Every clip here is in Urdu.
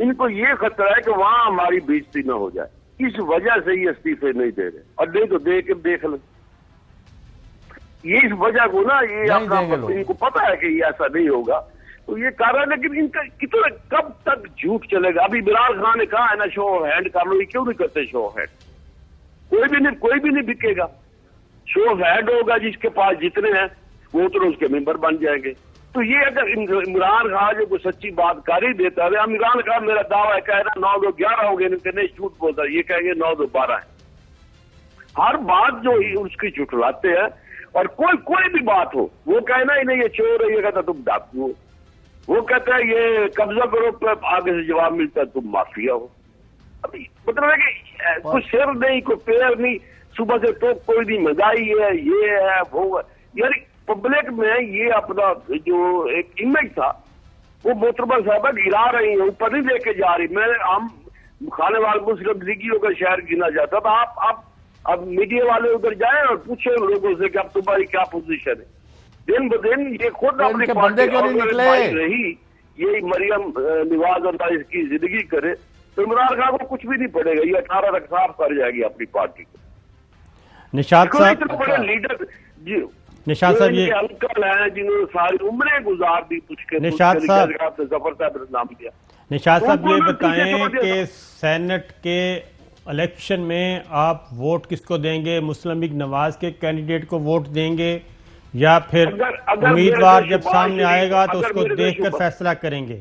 ان کو یہ خطرہ ہے کہ وہاں ہماری بےزتی نہ ہو جائے، اس وجہ سے یہ استعفے نہیں دے رہے، اور نہیں تو دے کے دیکھ لیں، یہ اس وجہ کو نا یہ اپنا ان کو پتا ہے کہ یہ ایسا نہیں ہوگا تو یہ کر رہا ہے، لیکن ان کا کتنا کب تک جھوٹ چلے گا؟ ابھی عمران خان نے کہا ہے نا شو ہینڈ کر لو، یہ کیوں نہیں کرتے شو ہینڈ؟ کوئی بھی نہیں بکے گا، شو ہینڈ ہوگا جس کے پاس جتنے ہیں وہ تو اس کے ممبر بن جائیں گے۔ تو یہ اگر عمران خان جو کوئی سچی بات کر ہی دیتا ہے، عمران خان میرا دعویٰ ہے کہہ رہا 9-2-11 ہو گئے، نہیں جھوٹ بولتا، یہ کہیں گے 9-2-12 ہے۔ ہر بات جو اس کی جھٹلاتے ہیں، اور کوئی بھی بات ہو وہ کہنا ہی نہیں یہ چور ہے، یہ کہتا تم ڈاکو ہو، وہ کہتا ہے یہ قبضہ کرو، آگے سے جواب ملتا ہے تم مافیا ہو۔ ابھی مطلب ہے کہ کوئی سر نہیں، کوئی پیر نہیں، صبح سے تو کوئی نہیں، مہنگائی ہے، یہ ہے وہ ہے، یعنی پبلک میں یہ اپنا جو ایک امیج تھا وہ محترمہ صاحبہ گرا رہی ہیں، اوپر نہیں لے کے جا رہی۔ میں ہم کھانے والے مسلم لیگیوں کا شہر گنا جاتا تھا، اب میڈیا والے ادھر جائیں اور پوچھیں لوگوں سے کہ اب تمہاری کیا پوزیشن ہے۔ دن بدن یہ خود اپنی بندے کیوں نہیں نکلے رہی، یہ مریم نواز اللہ اس کی زندگی کرے تو عمران خان کو کچھ بھی نہیں پڑے گا، یہ 18 تک صاف کر جائے گی اپنی پارٹی کو۔ نشاط صاحب بڑے لیڈر نشاط صاحب یہ انکل ہیں جنہوں نے ساری عمریں گزار دی پوچھ کے، نشاط صاحب ظفر صاحب نے نام دیا۔ نشاط صاحب یہ بتائیں کہ سینٹ کے الیکشن میں آپ ووٹ کس کو دیں گے؟ مسلم لیگ نواز کے کینڈیڈیٹ کو ووٹ دیں گے یا پھر امیدوار جب سامنے آئے گا تو اس کو دیکھ کر فیصلہ کریں گے؟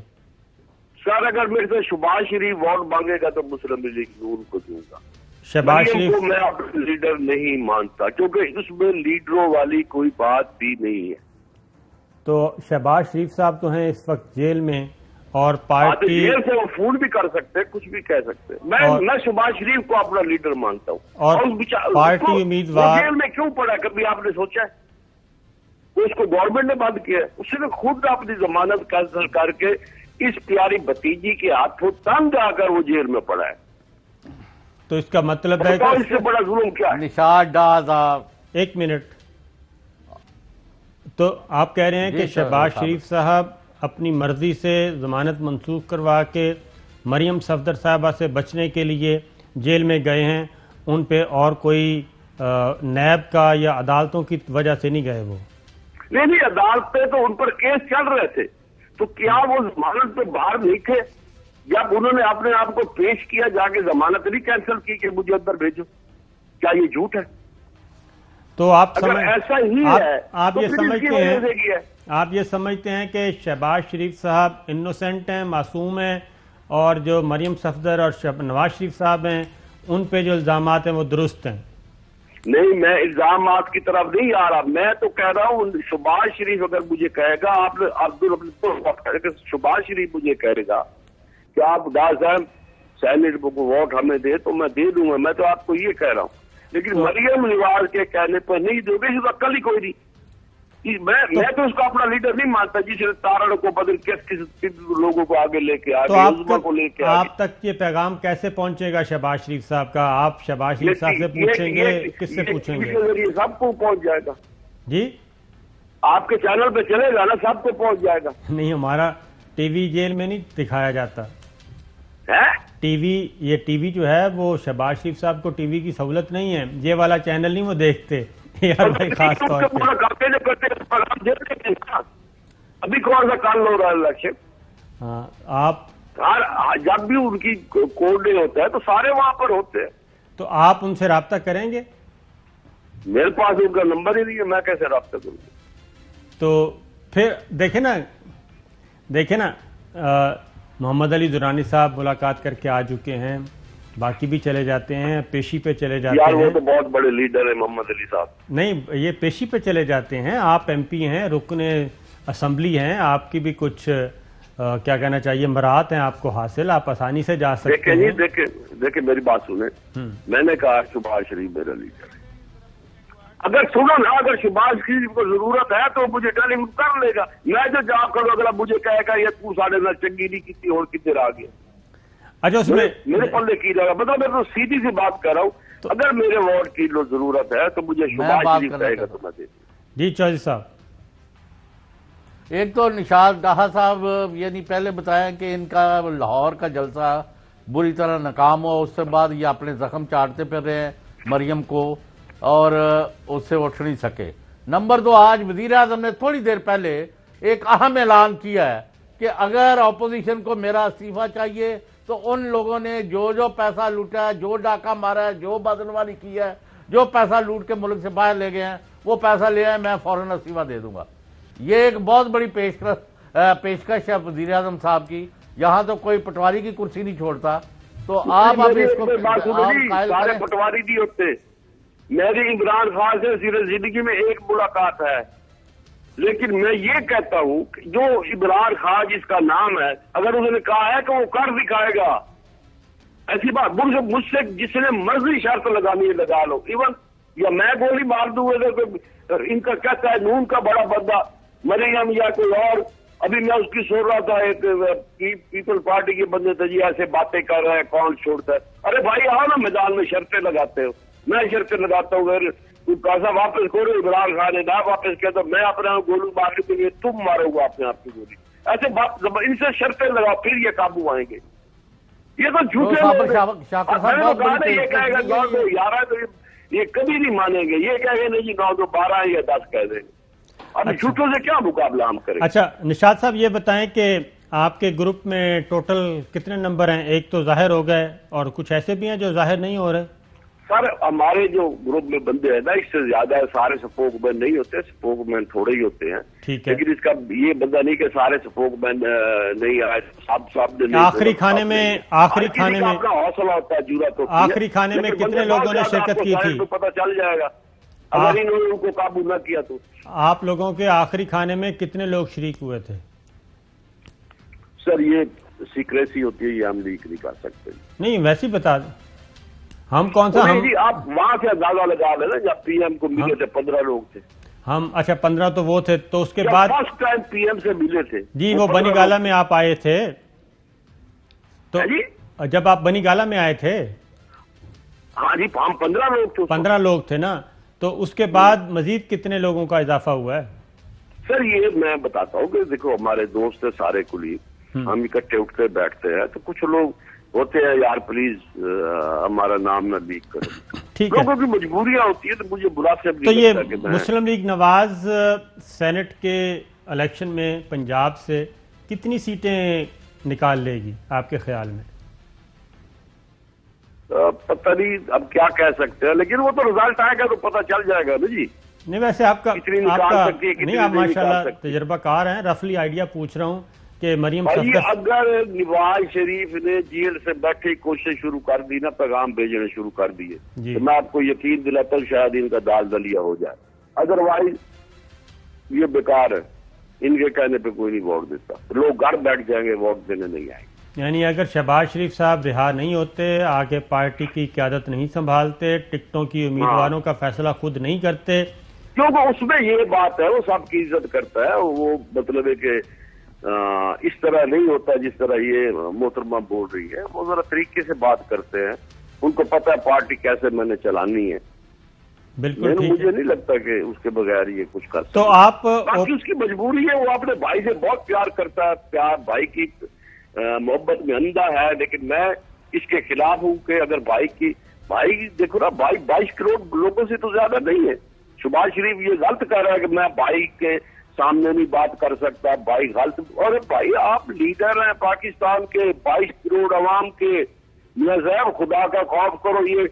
سر اگر میرے سے شہباز شریف ووٹ مانگے گا تو مسلم لیگ نون کو دوں گا۔ شہباز شریف کو میں اپنا لیڈر نہیں مانتا کیونکہ اس میں لیڈروں والی کوئی بات بھی نہیں ہے۔ تو شہباز شریف صاحب تو ہیں اس وقت جیل میں، اور پارٹی جیل سے وہ فون بھی کر سکتے، کچھ بھی کہہ سکتے، میں شہباز شریف کو اپنا لیڈر مانتا ہوں۔ اور پارٹی امیدوار جیل میں کیوں پڑا کبھی آپ نے سوچا ہے؟ اس کو گورنمنٹ نے بند کیا، اس نے خود اپنی ضمانت کینسل کر کے اس پیاری بھتیجی کے ہاتھوں تنگ آ کر وہ جیل میں پڑا ہے۔ تو اس کا مطلب ہے اس سے بڑا ظلم کیا ہے؟ نشاط ڈاز آپ ایک منٹ، تو آپ کہہ رہے ہیں کہ شہباز شریف صاحب اپنی مرضی سے ضمانت منسوخ کروا کے مریم صفدر صاحبہ سے بچنے کے لیے جیل میں گئے ہیں، ان پہ اور کوئی نیب کا یا عدالتوں کی وجہ سے نہیں گئے؟ وہ نہیں، عدالت پہ تو ان پر کیس چل رہے تھے، تو کیا وہ ضمانت پہ باہر نہیں تھے؟ جب انہوں نے اپنے آپ کو پیش کیا جا کے ضمانت نہیں کینسل کی کہ مجھے اندر بھیجو، کیا یہ جھوٹ ہے؟ تو آپ ایسا ہی ہے آپ یہ سمجھتے ہیں کہ شہباز شریف صاحب انوسینٹ ہیں، معصوم ہیں، اور جو مریم صفدر اور نواز شریف صاحب ہیں ان پہ جو الزامات ہیں وہ درست ہیں؟ نہیں، میں الزامات کی طرف نہیں آ رہا، میں تو کہہ رہا ہوں شہباز شریف اگر مجھے کہے گا، آپ نے شہباز شریف مجھے کہے گا کہ آپ ڈار صاحب سینٹ کو ووٹ ہمیں دے تو میں دے دوں گا، میں تو آپ کو یہ کہہ رہا ہوں، لیکن مریم نواز کے کہنے پر نہیں دو گے، اس عقل ہی کوئی نہیں۔ میں تو اس کو اپنا لیڈر نہیں مانتا جس نے تارڑ کو بدل کس لوگوں کو آگے لے کے تو آپ تک یہ پیغام کیسے پہنچے گا شہباز شریف صاحب کا؟ آپ شہباز شریف صاحب سے پوچھیں گے، کس سے پوچھیں گے؟ سب کو پہنچ جائے گا جی، آپ کے چینل پہ چلے گا نا، سب کو پہنچ جائے گا۔ نہیں، ہمارا ٹی وی جیل میں نہیں دکھایا جاتا، یہ ٹی وی جو ہے وہ شہباز شریف صاحب کو ٹی وی کی سہولت نہیں ہے، یہ والا چینل نہیں وہ دیکھتے خاص طور پہ۔ ابھی کون سا کال ہو رہا ہے الیکشن؟ ہاں، آپ جب بھی ان کی کوڈ ڈے ہوتا ہے تو سارے وہاں پر ہوتے ہیں، تو آپ ان سے رابطہ کریں گے؟ میرے پاس ان کا نمبر ہی نہیں ہے، میں کیسے رابطہ کروں گا؟ تو پھر دیکھیں نا محمد علی درانی صاحب ملاقات کر کے آ چکے ہیں، باقی بھی چلے جاتے ہیں، پیشی پہ چلے جاتے ہیں۔ وہ تو بہت بڑے لیڈر ہیں محمد علی صاحب۔ نہیں، یہ پیشی پہ چلے جاتے ہیں، آپ ایم پی ہیں، رکن اسمبلی ہیں، آپ کی بھی کچھ کیا کہنا چاہیے مراعات ہیں آپ کو حاصل، آپ آسانی سے جا سکتے ہیں۔ دیکھیں میری بات سنیں، میں نے کہا شہباز شریف میرا لیڈر ہے، اگر سنو نا، اگر شہباز شریف کو ضرورت ہے تو مجھے ٹیلی کر لے گا، میں جو جواب کروں اگر مجھے کہے گا یہ تو ساڑھے نہ چنگی نہیں کتنی اور کدھر آ گیا، اچھا اس میں میرے پلے کی جائے گا، مطلب میں تو سیدھی سی بات کر رہا ہوں، اگر میرے ووٹ کی ضرورت ہے تو مجھے شہباز شریف کہے گا تو میں دے دوں۔ جی چودھری صاحب، ایک تو نشاط ڈاہا صاحب یعنی پہلے بتایا کہ ان کا لاہور کا جلسہ بری طرح ناکام ہوا، اس سے بعد یہ اپنے زخم چاٹتے پھر رہے ہیں مریم کو اور اس سے اٹھ نہیں سکے۔ نمبر 2، آج وزیر اعظم نے تھوڑی دیر پہلے ایک اہم اعلان کیا ہے کہ اگر اپوزیشن کو میرا استعفیٰ چاہیے تو ان لوگوں نے جو پیسہ لوٹا ہے، جو ڈاکہ مارا ہے، جو بدعنوانی کی ہے، جو پیسہ لوٹ کے ملک سے باہر لے گئے ہیں، وہ پیسہ لے آئے، میں فوراً استعفیٰ دے دوں گا۔ یہ ایک بہت بڑی پیشکش ہے وزیر اعظم صاحب کی۔ یہاں تو کوئی پٹواری کی کرسی نہیں چھوڑتا، تو آپ اب اس کو سارے پٹواری نہیں ہوتے۔ میری عمران خان سے صرف زندگی میں ایک ملاقات ہے، لیکن میں یہ کہتا ہوں کہ جو عمران خان جس کا نام ہے، اگر انہوں نے کہا ہے کہ وہ کر دکھائے گا، ایسی بات مجھ سے جس نے مرضی شرط لگانی ہے لگا لو، ایون یا میں گولی مار دوں گا، ان کا کہتا ہے نون کا بڑا بندہ مریم یا کوئی اور، ابھی میں اس کی سن رہا تھا، ایک پیپل پارٹی کے بندے تھے جی ایسے باتیں کر رہے ہیں کون چھوڑتا ہے۔ ارے بھائی آؤ نا میدان میں، شرطیں لگاتے ہو، میں شرطیں لگاتا ہوں، اگر کوئی پیسہ واپس کرو، عمران خان نے نہ واپس کیا تو میں اپنے گولو مارنے کے لیے تم مارو گا اپنے آپ کی گولی، ایسے بات ان سے شرطیں لگاؤ پھر یہ قابو آئیں گے۔ یہ تو جھوٹے لوگ ہیں، یہ کہے گا 9-2-11 تو یہ کبھی نہیں مانیں گے، یہ کہے گا نہیں جی 9-2-12 یا 10 کہہ دیں گے۔ اب جھوٹوں سے کیا مقابلہ ہم کریں؟ اچھا نشاط صاحب یہ بتائیں کہ آپ کے گروپ میں ٹوٹل کتنے نمبر ہیں؟ ایک تو ظاہر ہو گئے اور کچھ ایسے بھی ہیں جو ظاہر نہیں ہو رہے۔ سر ہمارے جو گروپ میں بندے ہیں نا، اس سے زیادہ سارے سپوک مین نہیں ہوتے، سپوک مین تھوڑے ہی ہوتے ہیں، لیکن اس کا یہ بندہ نہیں کہ سارے سپوک مین نہیں آئے، آخری کھانے میں اپنا حوصلہ ہوتا ہے، جرات ہوتی ہے، آخری کھانے میں کتنے لوگوں نے شرکت کی تھی؟ تو پتہ چل جائے گا اگر انہوں نے ان کو قابو نہ کیا تو۔ آپ لوگوں کے آخری کھانے میں کتنے لوگ شریک ہوئے تھے؟ سر یہ سیکریسی ہوتی ہے، یہ ہم لیک نہیں کر سکتے۔ نہیں ویسے بتا دیں، ہم کون سا آپ وہاں سے اندازہ لگا لیں نا، جب پی ایم کو ملے تھے 15 لوگ تھے ہم۔ اچھا 15 تو وہ تھے، تو اس کے بعد فرسٹ ٹائم پی ایم سے ملے تھے جی وہ بنی گالا میں آپ آئے تھے، تو جب آپ بنی گالا میں آئے تھے ہاں جی ہم 15 لوگ تھے، 15 لوگ تھے نا، تو اس کے بعد مزید کتنے لوگوں کا اضافہ ہوا ہے؟ سر یہ میں بتاتا ہوں کہ دیکھو ہمارے دوست ہیں سارے کلیگ، ہم اکٹھے اٹھتے بیٹھتے ہیں، تو کچھ لوگ ہوتے ہیں یار پلیز ہمارا نام نہ لیک کرو، ٹھیک ہے، لوگوں کی مجبوریاں ہوتی ہیں، تو مجھے مناسب تو نہیں یہ لگتا کہ میں مسلم لیگ نواز سینٹ کے الیکشن میں پنجاب سے کتنی سیٹیں نکال لے گی آپ کے خیال میں؟ پتہ نہیں اب کیا کہہ سکتے ہیں، لیکن وہ تو رزلٹ آئے گا تو پتہ چل جائے گا نا جی۔ نہیں ویسے آپ کا نہیں، آپ ماشاءاللہ تجربہ کار ہیں، رفلی آئیڈیا پوچھ رہا ہوں کہ مریم اگر نواز شریف نے جیل سے بیٹھے کوشش شروع کر دی نا، پیغام بھیجنے شروع کر دیے، تو میں آپ کو یقین دلاتا ہوں شاید ان کا دال دلیا ہو جائے، ادروائز یہ بیکار ہے، ان کے کہنے پہ کوئی نہیں ووٹ دیتا، لوگ گھر بیٹھ جائیں گے، ووٹ دینے نہیں آئیں گے۔ یعنی اگر شہباز شریف صاحب رہا نہیں ہوتے، آگے پارٹی کی قیادت نہیں سنبھالتے، ٹکٹوں کی امیدواروں کا فیصلہ خود نہیں کرتے، کیونکہ اس میں یہ بات ہے وہ سب کی عزت کرتا ہے، وہ مطلب ہے کہ اس طرح نہیں ہوتا جس طرح یہ محترمہ بول رہی ہے، وہ ذرا طریقے سے بات کرتے ہیں، ان کو پتہ ہے پارٹی کیسے میں نے چلانی ہے، بالکل مجھے نہیں لگتا کہ اس کے بغیر یہ کچھ کر سکتا۔ تو آپ باقی اس کی مجبوری ہے، وہ اپنے بھائی سے بہت پیار کرتا ہے، پیار بھائی کی محبت میں اندھا ہے، لیکن میں اس کے خلاف ہوں کہ اگر بھائی دیکھو نا، 22 کروڑ لوگوں سے تو زیادہ نہیں ہے۔ شہباز شریف یہ غلط کہہ رہا ہے کہ میں بھائی کے سامنے نہیں بات کر سکتا، بھائی غلط، اور بھائی آپ لیڈر ہیں پاکستان کے، 22 کروڑ عوام کے، میں صاحب خدا کا خوف کرو، یہ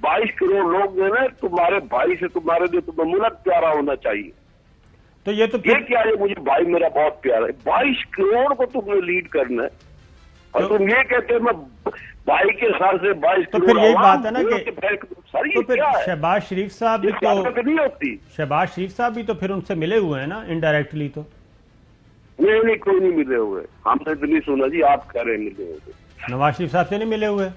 22 کروڑ لوگ جو ہے تمہارے بھائی سے، تمہارے لیے تمہیں ملک پیارا ہونا چاہیے۔ تو یہ کیا ہے مجھے بھائی میرا بہت پیارا ہے، 22 کروڑ کو تم نے لیڈ کرنا ہے، اور تم یہ کہتے میں بھائی کے سر سے 22 تو پھر یہی بات ہے نا کہ تو پھر شہباز شریف صاحب بھی تو نہیں ہوتی، شہباز شریف صاحب بھی تو پھر ان سے ملے ہوئے ہیں نا انڈائریکٹلی؟ تو نہیں کوئی نہیں ملے ہوئے، ہم نے تو نہیں سنا جی، آپ کہہ رہے ہیں ملے ہوئے۔ نواز شریف صاحب سے نہیں ملے ہوئے؟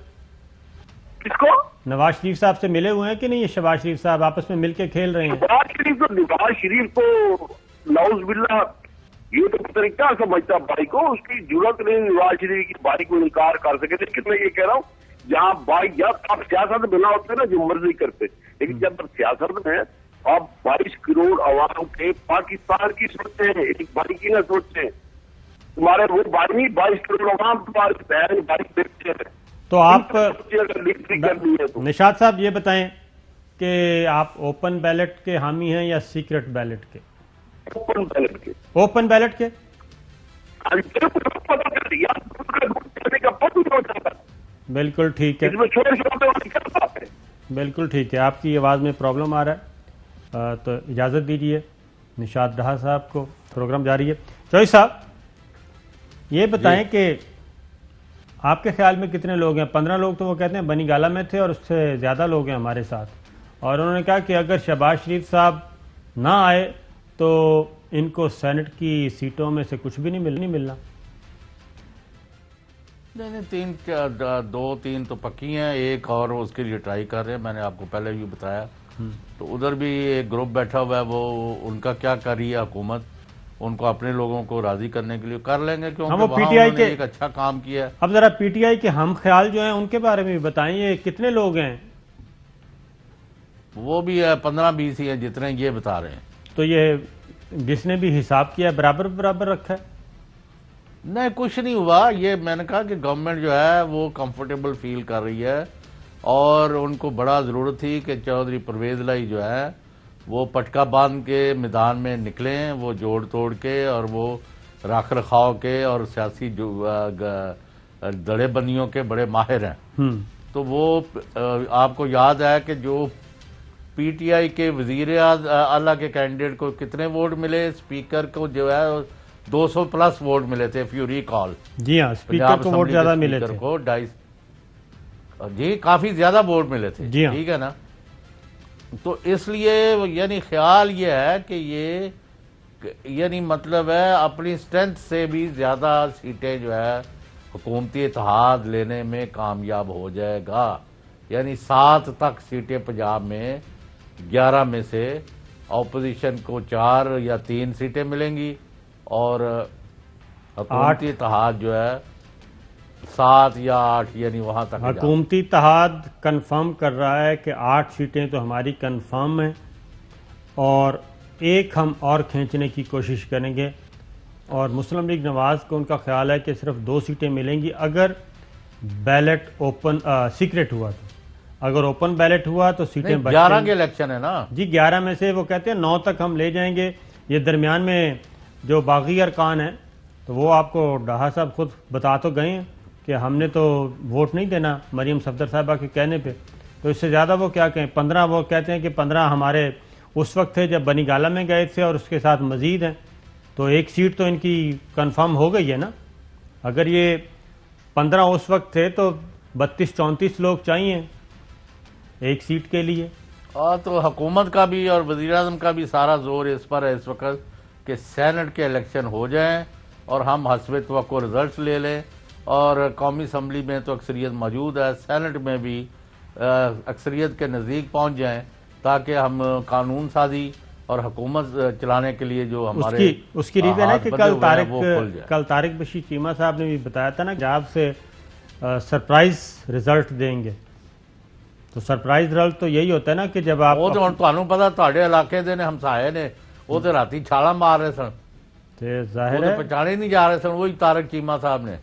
کس کو؟ نواز شریف صاحب سے ملے ہوئے ہیں کہ نہیں؟ یہ شہباز شریف صاحب آپس میں مل کے کھیل رہے ہیں؟ نواز شریف کو نعوذ باللہ یہ تو پتہ نہیں کیا سمجھتا بھائی کو، اس کی ضرورت نہیں نواز شریف کی بھائی کو انکار کر سکے، لیکن میں یہ کہہ رہا ہوں جہاں بھائی جب آپ سیاست میں نہ ہوتے نا جو مرضی کرتے، لیکن جب سیاست میں آپ 22 کروڑ عوام کے پاکستان کی سوچتے ہیں، ایک بھائی کی نہ سوچتے ہیں. تمہارے وہ بھائی نہیں، 22 کروڑ عوام تمہاری بہن بھائی دیکھتے ہیں. تو آپ لیڈری کرنی ہے تو نشاط صاحب یہ بتائیں کہ آپ اوپن بیلٹ کے حامی ہیں یا سیکرٹ بیلٹ کے؟ اوپن بیلٹ کے. اوپن بیلٹ کے؟ بالکل ٹھیک ہے، بالکل ٹھیک ہے. آپ کی آواز میں پرابلم آ رہا ہے تو اجازت دیجیے نشاط ڈھا صاحب کو، پروگرام جاری ہے. چوہی صاحب یہ بتائیں کہ آپ کے خیال میں کتنے لوگ ہیں؟ 15 لوگ تو وہ کہتے ہیں بنی گالہ میں تھے اور اس سے زیادہ لوگ ہیں ہمارے ساتھ، اور انہوں نے کہا کہ اگر شہباز شریف صاحب نہ آئے تو ان کو سینٹ کی سیٹوں میں سے کچھ بھی نہیں ملنا. نہیں، 2-3 تو پکی ہیں، ایک اور اس کے لیے ٹرائی کر رہے ہیں. میں نے آپ کو پہلے بھی بتایا. تو ادھر بھی ایک گروپ بیٹھا ہوا ہے، وہ ان کا کیا کر رہی ہے حکومت، ان کو اپنے لوگوں کو راضی کرنے کے لیے کر لیں گے، کیونکہ وہاں انہوں نے ایک اچھا کام کیا ہے. اب ذرا پی ٹی آئی کے ہم خیال جو ہیں ان کے بارے میں بھی بتائیں، یہ کتنے لوگ ہیں؟ وہ بھی 15-20 ہی ہیں جتنے یہ بتا رہے ہیں. تو یہ جس نے بھی حساب کیا برابر رکھا ہے؟ نہیں، کچھ نہیں ہوا. یہ میں نے کہا کہ گورنمنٹ جو ہے وہ کمفرٹیبل فیل کر رہی ہے، اور ان کو بڑا ضرورت تھی کہ چودھری پرویز لائی جو ہے وہ پٹکا باندھ کے میدان میں نکلیں، وہ جوڑ توڑ کے اور وہ رکھ رکھاؤ کے اور سیاسی دڑے بندیوں کے بڑے ماہر ہیں. تو وہ آپ کو یاد ہے کہ جو پی ٹی آئی کے وزیر اعلیٰ کے کینڈیڈیٹ کو کتنے ووٹ ملے، اسپیکر کو جو ہے 200+ ووٹ ملے تھے، اف یو ریکال. جی ہاں، اسپیکر کو ووٹ زیادہ ملے تھے. کو 2.5 جی کافی زیادہ ووٹ ملے تھے. جی ہاں، ٹھیک ہے نا. تو اس لیے یعنی خیال یہ ہے کہ یہ یعنی مطلب ہے اپنی سٹرینتھ سے بھی زیادہ سیٹیں جو ہے حکومتی اتحاد لینے میں کامیاب ہو جائے گا. یعنی 7 تک سیٹیں پنجاب میں، 11 میں سے اپوزیشن کو 4 یا 3 سیٹیں ملیں گی، اور حکومتی اتحاد جو ہے 7 یا 8 یعنی وہاں تک. حکومتی اتحاد کنفرم کر رہا ہے کہ 8 سیٹیں تو ہماری کنفرم ہیں، اور ایک ہم اور کھینچنے کی کوشش کریں گے. اور مسلم لیگ نواز کو ان کا خیال ہے کہ صرف 2 سیٹیں ملیں گی اگر بیلٹ اوپن سیکرٹ ہوا. تو اگر اوپن بیلٹ ہوا تو سیٹیں 11 کے الیکشن ہے نا جی. 11 میں سے وہ کہتے ہیں 9 تک ہم لے جائیں گے. یہ درمیان میں جو باغی ارکان ہیں تو وہ آپ کو ڈھا صاحب خود بتا تو گئے ہیں کہ ہم نے تو ووٹ نہیں دینا مریم صفدر صاحبہ کے کہنے پہ. تو اس سے زیادہ وہ کیا کہیں، 15 وہ کہتے ہیں کہ 15 ہمارے اس وقت تھے جب بنی گالہ میں گئے تھے، اور اس کے ساتھ مزید ہیں. تو ایک سیٹ تو ان کی کنفرم ہو گئی ہے نا. اگر یہ 15 اس وقت تھے تو 32-34 لوگ چاہیے ایک سیٹ کے لیے. تو حکومت کا بھی اور وزیر اعظم کا بھی سارا زور اس پر ہے اس وقت کہ سینٹ کے الیکشن ہو جائیں اور ہم حسب توقع رزلٹس لے لیں. اور قومی اسمبلی میں تو اکثریت موجود ہے، سینٹ میں بھی اکثریت کے نزدیک پہنچ جائیں، تاکہ ہم قانون سازی اور حکومت چلانے کے لیے جو ہمارے اس کی ریزن ہے کہ کل طارق بشیر چیمہ صاحب نے بھی بتایا تھا نا کہ آپ سے سرپرائز رزلٹ دیں گے. تو سرپرائز رزلٹ تو یہی ہوتا ہے نا کہ جب آپ وہ تو تمہیں پتا تھوڑے علاقے دے نے ہمسائے نے وہ تو راتی چھالا مار رہے سن، ظاہر ہے پہچانے نہیں جا رہے سن، وہی طارق چیمہ صاحب نے.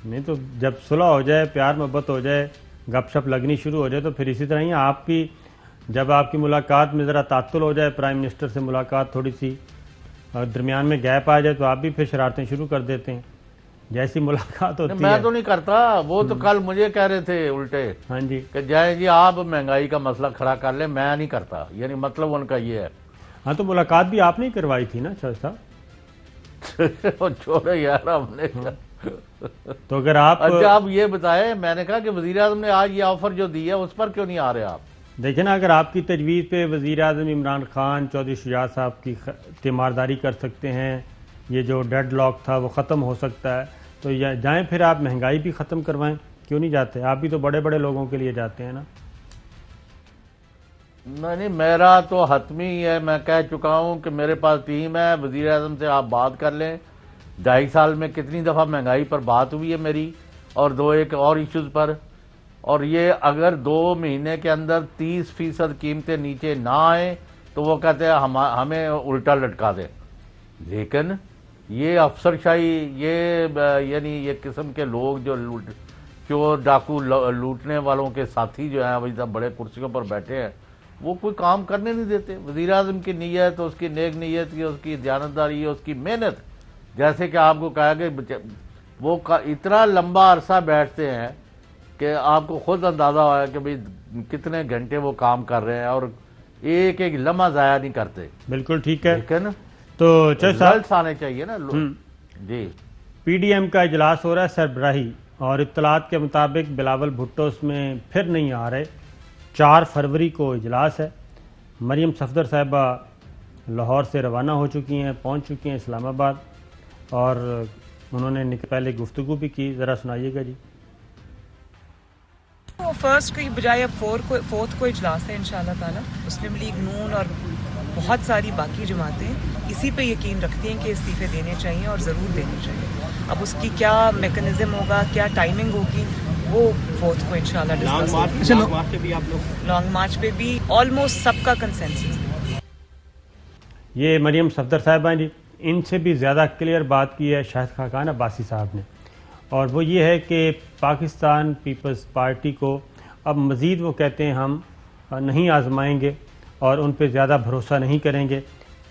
نہیں تو جب صلح ہو جائے، پیار محبت ہو جائے، گپ شپ لگنی شروع ہو جائے تو پھر اسی طرح ہی آپ کی جب آپ کی ملاقات میں ذرا تعطل ہو جائے، پرائم منسٹر سے ملاقات تھوڑی سی درمیان میں گیپ آ جائے تو آپ بھی پھر شرارتیں شروع کر دیتے ہیں. جیسی ملاقات ہوتی ہے میں تو نہیں کرتا. وہ تو کل مجھے کہہ رہے تھے الٹے ہاں جی کہ جائیں جی آپ مہنگائی کا مسئلہ کھڑا کر لیں، میں نہیں کرتا. یعنی مطلب ان کا یہ ہے. ہاں تو ملاقات بھی آپ نے کروائی تھی نا شاہ صاحب. چھوڑے یار ہم نے. تو اگر آپ اچھا آپ یہ بتائیں، میں نے کہا کہ وزیر اعظم نے آج یہ آفر جو دی ہے اس پر کیوں نہیں آ رہے آپ؟ دیکھیں نا، اگر آپ کی تجویز پہ وزیر اعظم عمران خان چودھری شجاعت صاحب کی تیمارداری کر سکتے ہیں، یہ جو ڈیڈ لاک تھا وہ ختم ہو سکتا ہے، تو جائیں پھر آپ مہنگائی بھی ختم کروائیں. کیوں نہیں جاتے؟ آپ بھی تو بڑے بڑے لوگوں کے لیے جاتے ہیں نا. نہیں، میرا تو حتمی ہے. میں کہہ چکا ہوں کہ میرے پاس ٹیم ہے. وزیر اعظم سے آپ بات کر لیں. 2.5 سال میں کتنی دفعہ مہنگائی پر بات ہوئی ہے میری، اور 2-1 اور ایشوز پر. اور یہ اگر 2 مہینے کے اندر 30% قیمتیں نیچے نہ آئیں تو وہ کہتے ہیں ہمیں الٹا لٹکا دیں. لیکن یہ افسر شاہی، یعنی یہ قسم کے لوگ جو چور ڈاکو لوٹنے والوں کے ساتھی جو ہیں ابھی بڑے کرسیوں پر بیٹھے ہیں، وہ کوئی کام کرنے نہیں دیتے. وزیر اعظم کی نیت، اس کی نیک نیت کی، اس کی دیانتداری، اس کی محنت، جیسے کہ آپ کو کہا کہ وہ اتنا لمبا عرصہ بیٹھتے ہیں کہ آپ کو خود اندازہ ہوا کہ بھئی کتنے گھنٹے وہ کام کر رہے ہیں اور ایک ایک لمحہ ضائع نہیں کرتے. بالکل ٹھیک ہے. لیکن تو رزلٹس آنے چاہیے نا. جی، پی ڈی ایم کا اجلاس ہو رہا ہے سربراہی، اور اطلاعات کے مطابق بلاول بھٹو اس میں پھر نہیں آ رہے. 4 فروری کو اجلاس ہے. مریم صفدر صاحبہ لاہور سے روانہ ہو چکی ہیں، پہنچ چکی ہیں اسلام آباد، اور انہوں نے پہلے گفتگو بھی کی. ذرا سنائیے گا جی. فرسٹ کی بجائے اب فورتھ کو اجلاس ہے انشاءاللہ تعالی. مسلم لیگ نون اور بہت ساری باقی جماعتیں اسی پہ یقین رکھتی ہیں کہ استعفے دینے چاہیے اور ضرور دینے چاہیے. اب اس کی کیا میکنزم ہوگا، کیا ٹائمنگ ہوگی، وہ فورتھ کو انشاءاللہ ڈسکس ہوگی. لانگ مارچ پہ بھی آلموسٹ سب کا کنسنسس ہے. یہ مریم صفدر صاحبہ جی، ان سے بھی زیادہ کلیئر بات کی ہے شاہد خاقان عباسی صاحب نے، اور وہ یہ ہے کہ پاکستان پیپلز پارٹی کو اب مزید وہ کہتے ہیں ہم نہیں آزمائیں گے اور ان پہ زیادہ بھروسہ نہیں کریں گے.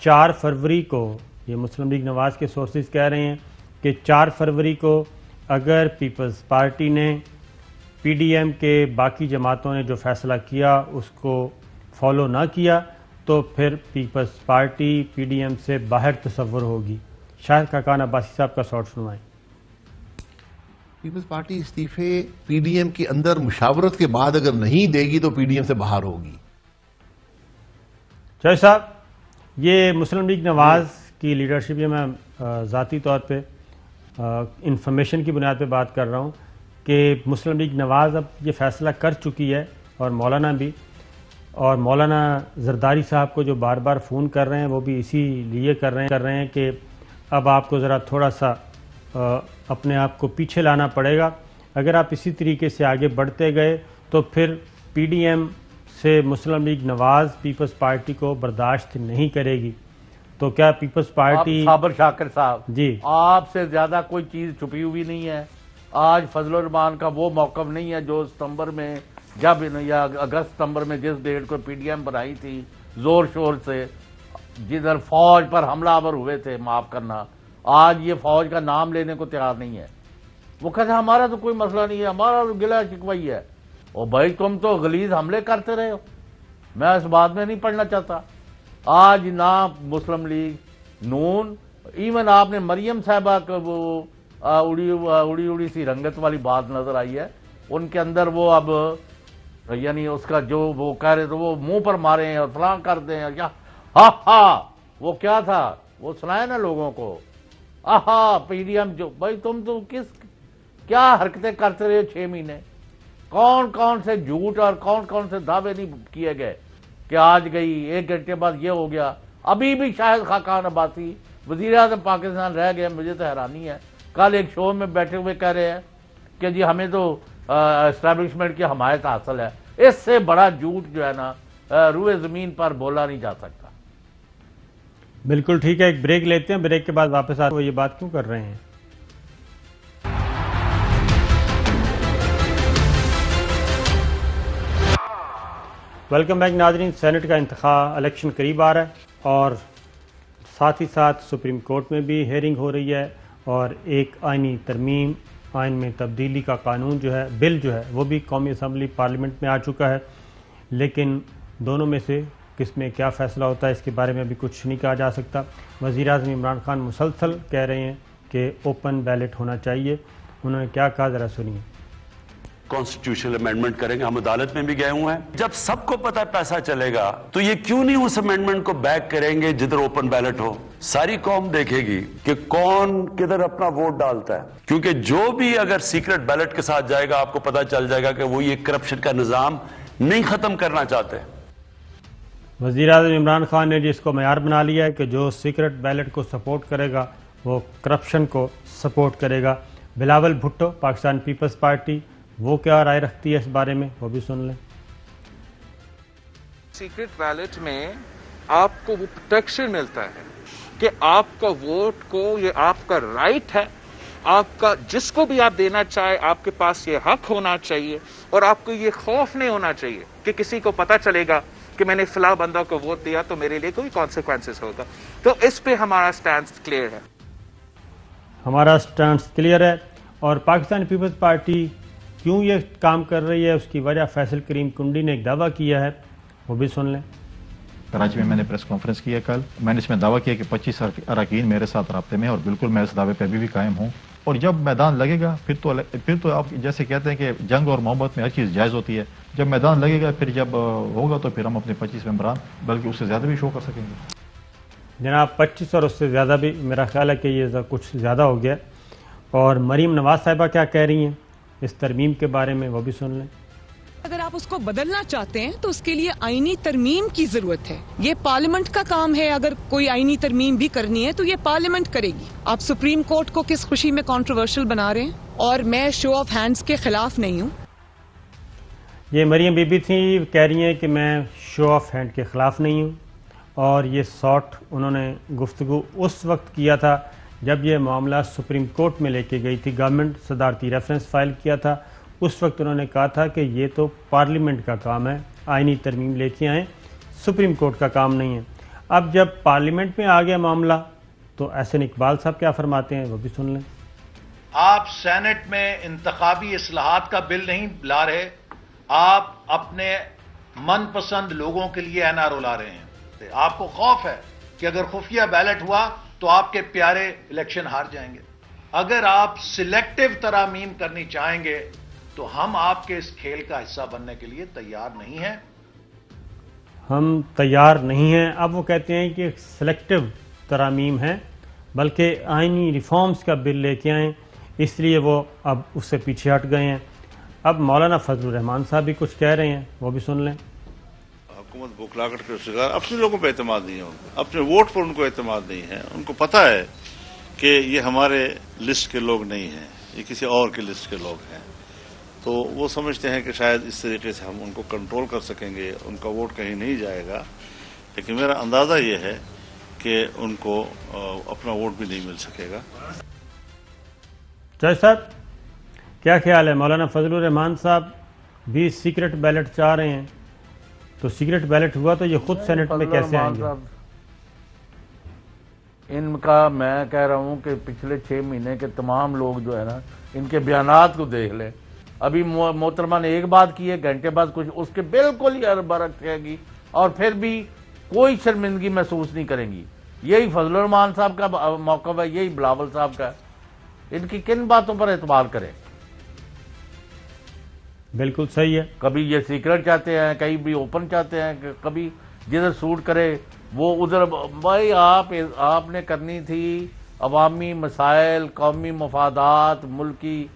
4 فروری کو یہ مسلم لیگ نواز کے سورسز کہہ رہے ہیں کہ 4 فروری کو اگر پیپلز پارٹی نے، پی ڈی ایم کے باقی جماعتوں نے جو فیصلہ کیا اس کو فالو نہ کیا تو پھر peoples party P D M سے باہر تصور ہوگی. شاہد خاقان عباسی صاحب کا شارٹ سنوائیں. پیپلز پارٹی استعفے پی ڈی ایم کے اندر مشاورت کے بعد اگر نہیں دے گی تو پی ڈی ایم سے باہر ہوگی. شاہد صاحب، یہ مسلم لیگ نواز کی لیڈرشپ، یہ میں ذاتی طور پہ انفارمیشن کی بنیاد پہ بات کر رہا ہوں کہ مسلم لیگ نواز اب یہ فیصلہ کر چکی ہے، اور مولانا بھی، اور مولانا زرداری صاحب کو جو بار بار فون کر رہے ہیں وہ بھی اسی لیے کر رہے ہیں کہ اب آپ کو ذرا تھوڑا سا اپنے آپ کو پیچھے لانا پڑے گا. اگر آپ اسی طریقے سے آگے بڑھتے گئے تو پھر پی ڈی ایم سے مسلم لیگ نواز پیپلز پارٹی کو برداشت نہیں کرے گی. تو کیا پیپلز پارٹی... صابر شاکر صاحب جی، آپ سے زیادہ کوئی چیز چھپی ہوئی نہیں ہے. آج فضل الرحمان کا وہ موقف نہیں ہے جو ستمبر میں یا اگست ستمبر میں جس ڈیٹ کو پی ڈی ایم بنائی تھی زور شور سے، جدھر فوج پر حملہ آور ہوئے تھے، معاف کرنا، آج یہ فوج کا نام لینے کو تیار نہیں ہے. وہ کہتے ہیں ہمارا تو کوئی مسئلہ نہیں ہے، ہمارا تو گلہ شکوہ ہی ہے. اور بھائی تم تو غلیظ حملے کرتے رہے ہو، میں اس بات میں نہیں پڑھنا چاہتا. آج نہ مسلم لیگ نون، ایون آپ نے مریم صاحبہ کو وہ اڑی سی رنگت والی بات نظر آئی ہے ان کے اندر. وہ اب یعنی اس کا جو وہ کہہ رہے تھے وہ منہ پر مارے ہیں اور فلاں کر دیں اور کیا. وہ کیا تھا وہ سنائے نا لوگوں کو. پی ڈی ایم جو، بھائی تم تو کیا حرکتیں کرتے رہے 6 مہینے. کون سے جھوٹ اور کون سے دعوے نہیں کیے گئے کہ آج گئی 1 گھنٹے بعد یہ ہو گیا. ابھی بھی شاہد خاقان عباسی وزیر اعظم پاکستان رہ گئے. مجھے تو حیرانی ہے، کل ایک شو میں بیٹھے ہوئے کہہ رہے ہیں کہ جی ہمیں تو اسٹیبلشمنٹ کی حمایت حاصل ہے. اس سے بڑا جھوٹ جو ہے نا روئے زمین پر بولا نہیں جا سکتا. بالکل ٹھیک ہے. ایک بریک لیتے ہیں، بریک کے بعد واپس آتے ہیں. وہ یہ بات کیوں کر رہے ہیں؟ ویلکم بیک ناظرین. سینٹ کا انتخاب الیکشن قریب آ رہا ہے اور ساتھ ہی ساتھ سپریم کورٹ میں بھی ہیئرنگ ہو رہی ہے، اور ایک آئینی ترمیم، آئین میں تبدیلی کا قانون جو ہے، بل جو ہے، وہ بھی قومی اسمبلی پارلیمنٹ میں آ چکا ہے. لیکن دونوں میں سے کس میں کیا فیصلہ ہوتا ہے اس کے بارے میں بھی کچھ نہیں کہا جا سکتا. وزیر اعظم عمران خان مسلسل کہہ رہے ہیں کہ اوپن بیلٹ ہونا چاہیے. انہوں نے کیا کہا، ذرا سنیے. کانسٹیٹیوشنل امینڈمنٹ کریں گے، ہم عدالت میں بھی گئے ہوئے ہیں. جب سب کو پتہ پیسہ چلے گا تو یہ کیوں نہیں اس امینڈمنٹ کو بیک کریں گے جدھر اوپن بیلٹ ہو. ساری قوم دیکھے گی کہ کون کدھر اپنا ووٹ ڈالتا ہے، کیونکہ جو بھی اگر سیکرٹ بیلٹ کے ساتھ جائے گا آپ کو پتہ چل جائے گا کہ وہ یہ کرپشن کا نظام نہیں ختم کرنا چاہتے. وزیر اعظم عمران خان نے جس کو معیار بنا لیا ہے کہ جو سیکرٹ بیلٹ کو سپورٹ کرے گا وہ کرپشن کو سپورٹ کرے گا. بلاول بھٹو پاکستان پیپلز پارٹی، وہ کیا رائے رکھتی ہے اس بارے میں، وہ بھی سن لیں. سیکرٹ بیلٹ میں آپ کو وہ پروٹیکشن ملتا ہے کہ آپ کا ووٹ کو یہ آپ کا رائٹ ہے، آپ کا جس کو بھی آپ دینا چاہے آپ کے پاس یہ حق ہونا چاہیے، اور آپ کو یہ خوف نہیں ہونا چاہیے کہ کسی کو پتہ چلے گا کہ میں نے فلاں بندہ کو ووٹ دیا تو میرے لیے کوئی کانسیکوینسز ہوگا. تو اس پہ ہمارا سٹینڈ کلیئر ہے. ہمارا سٹینڈ کلیئر ہے. اور پاکستان پیپلز پارٹی کیوں یہ کام کر رہی ہے، اس کی وجہ فیصل کریم کنڈی نے ایک دعویٰ کیا ہے، وہ بھی سن لیں. کراچی میں نے پریس کانفرنس کیا کل، میں نے اس میں دعویٰ کیا کہ 25 اراکین میرے ساتھ رابطے میں، اور بالکل میں اس دعوے پہ ابھی بھی قائم ہوں. اور جب میدان لگے گا پھر تو آپ جیسے کہتے ہیں کہ جنگ اور محبت میں ہر چیز جائز ہوتی ہے، جب میدان لگے گا پھر جب ہوگا تو پھر ہم اپنے 25 ممبران بلکہ اس سے زیادہ بھی شو کر سکیں گے. جناب 25 اور اس سے زیادہ بھی، میرا خیال ہے کہ یہ کچھ زیادہ ہو گیا. اور مریم نواز صاحبہ کیا کہہ رہی ہیں اس ترمیم کے بارے میں، وہ بھی سن لیں. اگر آپ اس کو بدلنا چاہتے ہیں تو اس کے لیے آئینی ترمیم کی ضرورت ہے. یہ پارلیمنٹ کا کام ہے. اگر کوئی آئینی ترمیم بھی کرنی ہے تو یہ پارلیمنٹ کرے گی. آپ سپریم کورٹ کو کس خوشی میں کنٹروورشل بنا رہے ہیں، اور میں شو آف ہینڈز کے خلاف نہیں ہوں. یہ مریم بی بی تھی، کہہ رہی ہیں کہ میں شو آف ہینڈ کے خلاف نہیں ہوں. اور یہ ساٹ انہوں نے گفتگو اس وقت کیا تھا جب یہ معاملہ سپریم کورٹ میں لے کے گئی تھی گورنمنٹ، صدارتی ریفرنس فائل کیا تھا. اس وقت انہوں نے کہا تھا کہ یہ تو پارلیمنٹ کا کام ہے، آئینی ترمیم لے کے آئیں، سپریم کورٹ کا کام نہیں ہے. اب جب پارلیمنٹ میں آ گیا معاملہ تو احسن اقبال صاحب کیا فرماتے ہیں، وہ بھی سن لیں. آپ سینٹ میں انتخابی اصلاحات کا بل نہیں لا رہے، آپ اپنے من پسند لوگوں کے لیے این آر او لا رہے ہیں. آپ کو خوف ہے کہ اگر خفیہ بیلٹ ہوا تو آپ کے پیارے الیکشن ہار جائیں گے. اگر آپ سلیکٹو ترامیم کرنی چاہیں گے تو ہم آپ کے اس کھیل کا حصہ بننے کے لیے تیار نہیں ہیں. ہم تیار نہیں ہیں. اب وہ کہتے ہیں کہ سلیکٹو ترامیم ہیں، بلکہ آئینی ریفارمز کا بل لے کے آئیں، اس لیے وہ اب اس سے پیچھے ہٹ گئے ہیں. اب مولانا فضل الرحمان صاحب بھی کچھ کہہ رہے ہیں، وہ بھی سن لیں. حکومت بوکلاہٹ کے شکار، اپنے لوگوں پہ اعتماد نہیں ہے، اپنے ووٹ پر ان کو اعتماد نہیں ہے. ان کو پتہ ہے کہ یہ ہمارے لسٹ کے لوگ نہیں ہیں، یہ کسی اور کے لسٹ کے لوگ ہیں. تو وہ سمجھتے ہیں کہ شاید اس طریقے سے ہم ان کو کنٹرول کر سکیں گے، ان کا ووٹ کہیں نہیں جائے گا. لیکن میرا اندازہ یہ ہے کہ ان کو اپنا ووٹ بھی نہیں مل سکے گا. جج صاحب کیا خیال ہے؟ مولانا فضل الرحمان صاحب بھی سیکرٹ بیلٹ چاہ رہے ہیں، تو سیکرٹ بیلٹ ہوا تو یہ خود سینٹ میں کیسے آئیں گے؟ ان کا میں کہہ رہا ہوں کہ پچھلے 6 مہینے کے تمام لوگ جو ہے نا، ان کے بیانات کو دیکھ لیں. ابھی محترمہ نے ایک بات کی ہے، گھنٹے بعد کچھ اس کے بالکل ہی برعکس کہے گی، اور پھر بھی کوئی شرمندگی محسوس نہیں کریں گی. یہی فضل الرحمان صاحب کا موقف ہے، یہی بلاول صاحب کا. ان کی کن باتوں پر اعتبار کریں؟ بالکل صحیح ہے. کبھی یہ سیکرٹ چاہتے ہیں، کہیں بھی اوپن چاہتے ہیں، کبھی جدھر سوٹ کرے وہ ادھر. بھائی آپ نے کرنی تھی عوامی مسائل، قومی مفادات، ملکی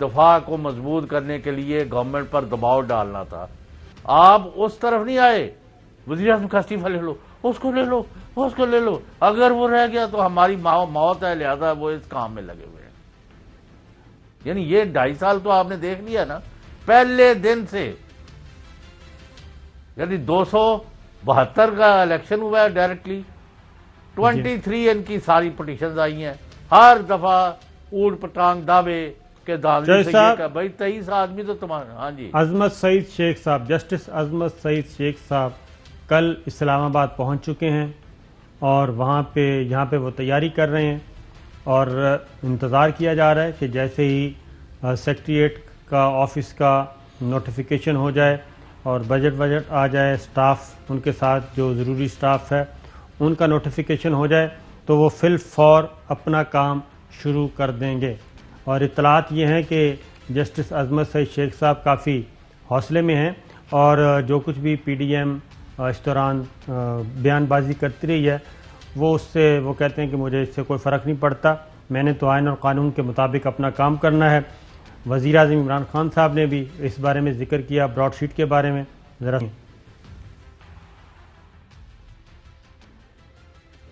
دفاع کو مضبوط کرنے کے لیے گورنمنٹ پر دباؤ ڈالنا تھا. آپ اس طرف نہیں آئے. وزیر اعظم کا استعفیٰ لے لو، اس کو لے لو، اس کو لے لو. اگر وہ رہ گیا تو ہماری موت ہے، لہذا وہ اس کام میں لگے ہوئے ہیں. یعنی یہ 2.5 سال تو آپ نے دیکھ لیا نا، پہلے دن سے. یعنی 272 کا الیکشن ہوا ہے ڈائریکٹلی، 23 ان کی ساری پٹیشنز آئی ہیں. ہر دفعہ اوٹ پٹانگ دعوے کہ دادری سے یہ کہ بھائی 23 آدمی تو تمہارے. ہاں جی. عظمت سعید شیخ صاحب، جسٹس عظمت سعید شیخ صاحب کل اسلام آباد پہنچ چکے ہیں، اور یہاں پہ وہ تیاری کر رہے ہیں، اور انتظار کیا جا رہا ہے کہ جیسے ہی سیکریٹریٹ کا آفس کا نوٹیفیکیشن ہو جائے اور بجٹ آ جائے، سٹاف ان کے ساتھ جو ضروری سٹاف ہے ان کا نوٹیفیکیشن ہو جائے، تو وہ فی الفور اپنا کام شروع کر دیں گے. اور اطلاعات یہ ہیں کہ جسٹس عظمت سعید شیخ صاحب کافی حوصلے میں ہیں، اور جو کچھ بھی پی ڈی ایم اس دوران بیان بازی کرتی رہی ہے، وہ کہتے ہیں کہ مجھے اس سے کوئی فرق نہیں پڑتا، میں نے تو آئین اور قانون کے مطابق اپنا کام کرنا ہے. وزیر اعظم عمران خان صاحب نے بھی اس بارے میں ذکر کیا، براڈ شیٹ کے بارے میں. ذرا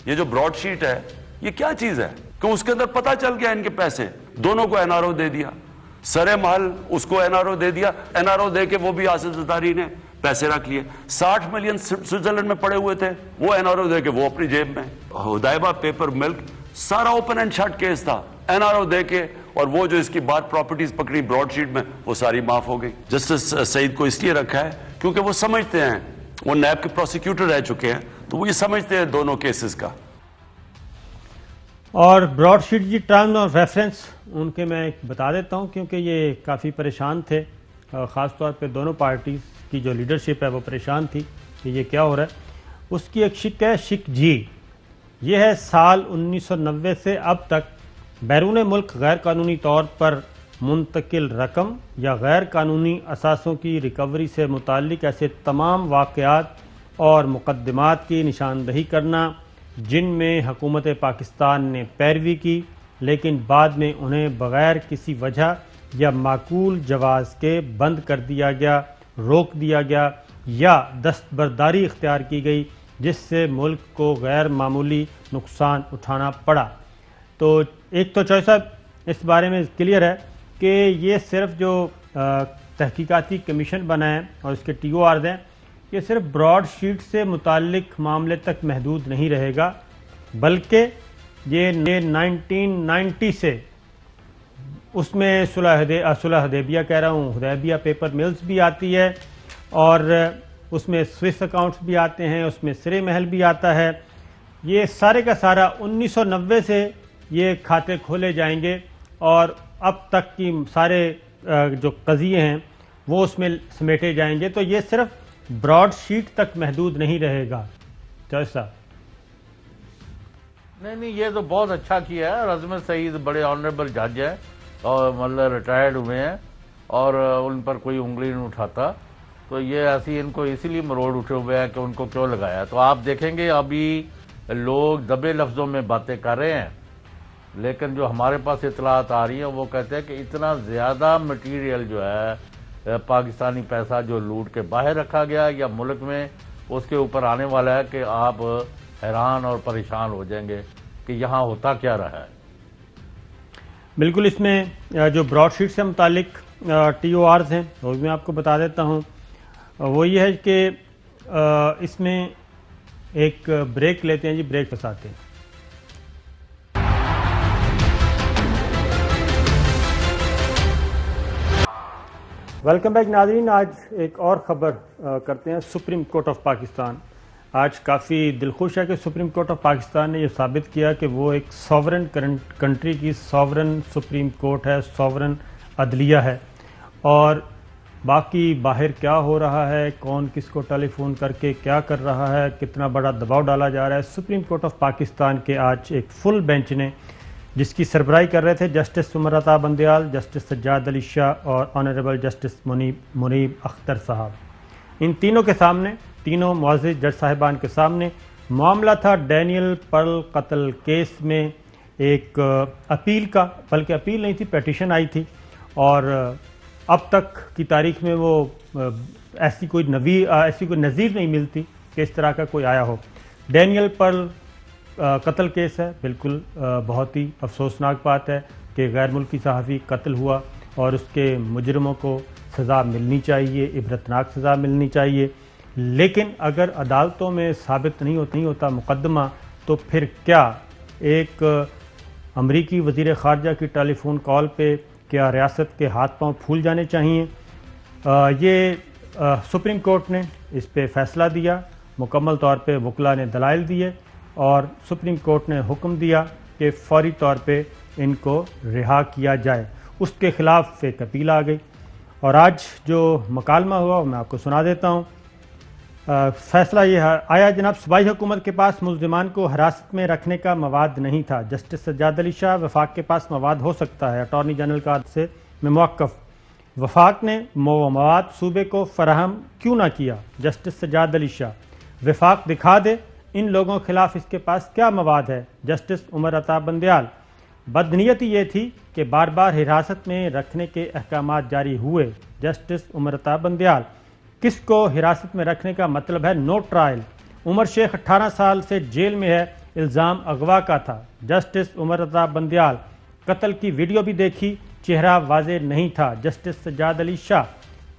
یہ جو براڈ شیٹ ہے یہ کیا چیز ہے کہ اس کے اندر پتا چل گیا ان کے پیسے دونوں کو این آر او دے دیا، سرے محل اس کو این آر او دے دیا، این آر او دے کے وہ بھی آصف زرداری نے پیسے رکھ لیے. 60 ملین سوئٹزرلینڈ میں پڑے ہوئے تھے, وہ NRO دے کے وہ اپنی جیب میں. ہدایبہ پیپر ملک سارا اوپن اینڈ شٹ کیس تھا, NRO دے کے, اور وہ جو اس کی بات پراپرٹیز پکڑی براڈ شیٹ میں وہ ساری معاف ہو گئی. جسٹس سعید کو اس لیے رکھا ہے کیونکہ وہ سمجھتے ہیں, وہ نیب کے پروسیکیوٹر رہ چکے ہیں, تو وہ یہ سمجھتے ہیں دونوں کیسز کا. اور براڈ شیٹ کی ٹرم اور ریفرنس ان کے میں بتا دیتا ہوں, کیونکہ یہ کافی پریشان تھے, خاص طور پہ دونوں پارٹیز کی جو لیڈرشپ ہے وہ پریشان تھی کہ یہ کیا ہو رہا ہے. اس کی ایک شک ہے, شک جی. یہ ہے سال 1990 سے اب تک بیرون ملک غیر قانونی طور پر منتقل رقم یا غیر قانونی اثاثوں کی ریکوری سے متعلق ایسے تمام واقعات اور مقدمات کی نشاندہی کرنا جن میں حکومت پاکستان نے پیروی کی, لیکن بعد میں انہیں بغیر کسی وجہ یا معقول جواز کے بند کر دیا گیا, روک دیا گیا یا دستبرداری اختیار کی گئی, جس سے ملک کو غیر معمولی نقصان اٹھانا پڑا. تو ایک تو چوہے صاحب اس بارے میں کلیئر ہے کہ یہ صرف جو تحقیقاتی کمیشن بنا ہے اور اس کے TORs ہیں, یہ صرف براڈ شیٹ سے متعلق معاملے تک محدود نہیں رہے گا, بلکہ یہ 1990 سے اس میں صلح حدیبیہ کہہ رہا ہوں, حدیبیہ پیپر ملز بھی آتی ہے, اور اس میں سوئس اکاؤنٹس بھی آتے ہیں, اس میں سرے محل بھی آتا ہے. یہ سارے کا سارا 1990 سے یہ کھاتے کھولے جائیں گے, اور اب تک کی سارے جو قضیے ہیں وہ اس میں سمیٹے جائیں گے. تو یہ صرف براڈ شیٹ تک محدود نہیں رہے گا. چوہے صاحب نہیں, یہ تو بہت اچھا کیا ہے. عظمت سعید بڑے آنریبل جج ہیں اور مطلب ریٹائرڈ ہوئے ہیں, اور ان پر کوئی انگلی نہیں اٹھاتا. تو یہ ایسی ان کو اسی لیے مروڑ اٹھے ہوئے ہیں کہ ان کو کیوں لگایا. تو آپ دیکھیں گے ابھی لوگ دبے لفظوں میں باتیں کر رہے ہیں, لیکن جو ہمارے پاس اطلاعات آ رہی ہیں وہ کہتے ہیں کہ اتنا زیادہ مٹیریل جو ہے پاکستانی پیسہ جو لوٹ کے باہر رکھا گیا یا ملک میں, اس کے اوپر آنے والا ہے کہ آپ حیران اور پریشان ہو جائیں گے کہ یہاں ہوتا کیا رہا ہے. بالکل. اس میں جو براڈ شیٹ سے متعلق TORs ہیں وہ بھی میں آپ کو بتا دیتا ہوں. وہ یہ ہے کہ اس میں ایک بریک لیتے ہیں جی, بریک پساتے ہیں. ویلکم بیک ناظرین. آج ایک اور خبر کرتے ہیں. سپریم کورٹ آف پاکستان آج کافی دلخوش ہے کہ سپریم کورٹ آف پاکستان نے یہ ثابت کیا کہ وہ ایک ساورن کنٹری کی ساورن سپریم کورٹ ہے, ساورن عدلیہ ہے, اور باقی باہر کیا ہو رہا ہے, کون کس کو ٹیلی فون کر کے کیا کر رہا ہے, کتنا بڑا دباؤ ڈالا جا رہا ہے, سپریم کورٹ آف پاکستان کے آج ایک فل بینچ نے, جس کی سربراہی کر رہے تھے جسٹس عمر عطا بندیال, جسٹس سجاد علی شاہ اور آنریبل جسٹس منیب اختر صاحب, ان تینوں کے سامنے, تینوں معزز جج صاحبان کے سامنے معاملہ تھا ڈینیل پرل قتل کیس میں ایک اپیل کا, بلکہ اپیل نہیں تھی, پیٹیشن آئی تھی, اور اب تک کی تاریخ میں وہ ایسی کوئی نظیر نہیں ملتی کہ اس طرح کا کوئی آیا ہو. ڈینیل پرل قتل کیس ہے, بالکل بہت ہی افسوسناک بات ہے کہ غیر ملکی صحافی قتل ہوا, اور اس کے مجرموں کو سزا ملنی چاہیے, عبرتناک سزا ملنی چاہیے. لیکن اگر عدالتوں میں ثابت نہیں ہوتا مقدمہ, تو پھر کیا ایک امریکی وزیر خارجہ کی ٹیلی فون کال پہ کیا ریاست کے ہاتھ پاؤں پھول جانے چاہیے؟ یہ سپریم کورٹ نے اس پہ فیصلہ دیا, مکمل طور پہ وکلا نے دلائل دیے, اور سپریم کورٹ نے حکم دیا کہ فوری طور پہ ان کو رہا کیا جائے. اس کے خلاف ایک اپیل آ گئی, اور آج جو مکالمہ ہوا وہ میں آپ کو سنا دیتا ہوں. فیصلہ یہ آیا جناب, صوبائی حکومت کے پاس ملزمان کو حراست میں رکھنے کا مواد نہیں تھا. جسٹس سجاد علی شاہ, وفاق کے پاس مواد ہو سکتا ہے, اٹارنی جنرل کا سے میں موقف. وفاق نے مواد صوبے کو فراہم کیوں نہ کیا؟ جسٹس سجاد علی شاہ, وفاق دکھا دے ان لوگوں کے خلاف اس کے پاس کیا مواد ہے. جسٹس عمر عطا بندیال, بدنیتی یہ تھی کہ بار بار حراست میں رکھنے کے احکامات جاری ہوئے. جسٹس عمر عطا بندیال, کس کو حراست میں رکھنے کا مطلب ہے نو ٹرائل. عمر شیخ 18 سال سے جیل میں ہے, الزام اغوا کا تھا. جسٹس عمر عطا بندیال, قتل کی ویڈیو بھی دیکھی, چہرہ واضح نہیں تھا. جسٹس سجاد علی شاہ,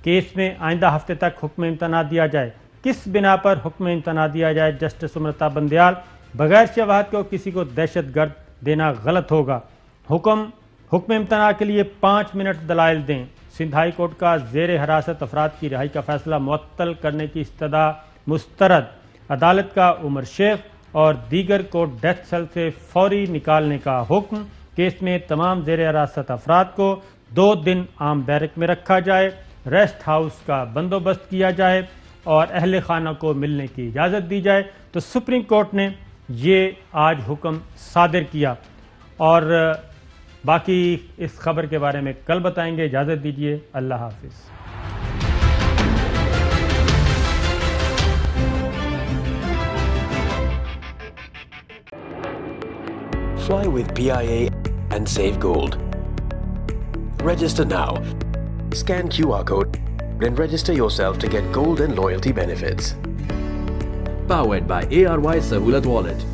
کیس میں آئندہ ہفتے تک حکم امتناع دیا جائے. کس بنا پر حکم امتناع دیا جائے؟ جسٹس امرتا بندیال. بغیر شواہد کو کسی کو دہشت گرد دینا غلط ہوگا. حکم امتناع کے لیے 5 منٹ دلائل دیں. سندھ ہائی کورٹ کا زیر حراست افراد کی رہائی کا فیصلہ معطل کرنے کی استدعا مسترد. عدالت کا عمر شیخ اور دیگر کو ڈیتھ سیل سے فوری نکالنے کا حکم. کیس میں تمام زیر حراست افراد کو 2 دن عام بیرک میں رکھا جائے. ریسٹ ہاؤس کا بندوبست کیا جائے اور اہل خانہ کو ملنے کی اجازت دی جائے. تو سپریم کورٹ نے یہ آج حکم صادر کیا اور باقی اس خبر کے بارے میں کل بتائیں گے. اجازت دیجیے. اللہ حافظ. Fly with PIA and save gold. Register now. Scan QR code and register yourself to get gold and loyalty benefits. Powered by ARY Sahulat Wallet.